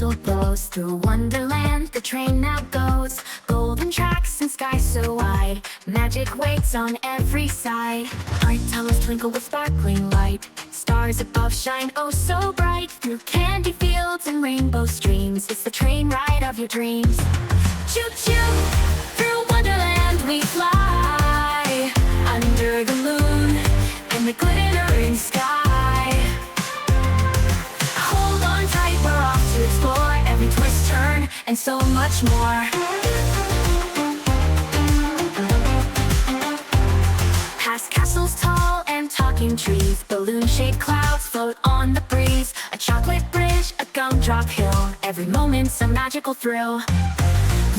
whistle blows through Wonderland. The train now goes, golden tracks and sky so wide. Magic waits on every side. Art towers twinkle with sparkling light. Stars above shine oh so bright. Through candy fields and rainbow streams, it's the train ride of your dreams. Choo-choo, through Wonderland we fly, under the moon and the glittering sky. Hold on tight, we're off to explore every twist, turn, and so much more. Past castles tall and talking trees, balloon-shaped clouds float on the breeze. A chocolate bridge, a gumdrop hill, every moment's a magical thrill.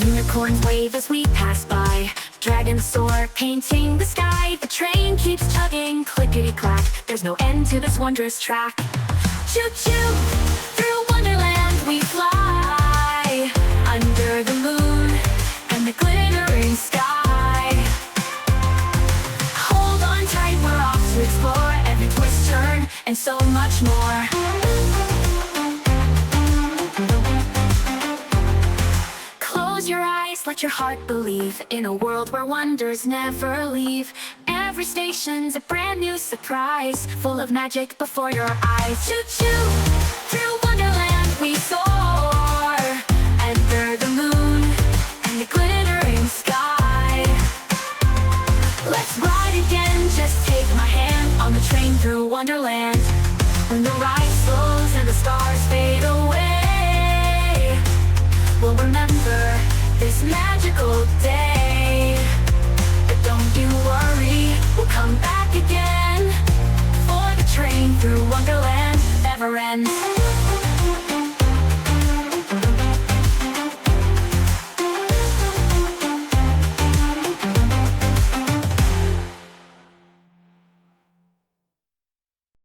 Unicorns wave as we pass by, dragons soar, painting the sky. The train keeps chugging, clickety-clack, there's no end to this wondrous track. Choo-choo, through Wonderland we fly, under the moon and the glittering sky. Hold on tight, we're off to explore every twist, turn, and so much more. Close your eyes, let your heart believe in a world where wonders never leave. Every station's a brand new surprise, full of magic before your eyes. Choo-choo, through Wonderland we soar, under the moon and the glittering sky. Let's ride again, just take my hand on the train through Wonderland. When the ride slows and the stars fade away, we'll remember this magical day. But don't you worry, we'll come back again, for the train through Wonderland never ends.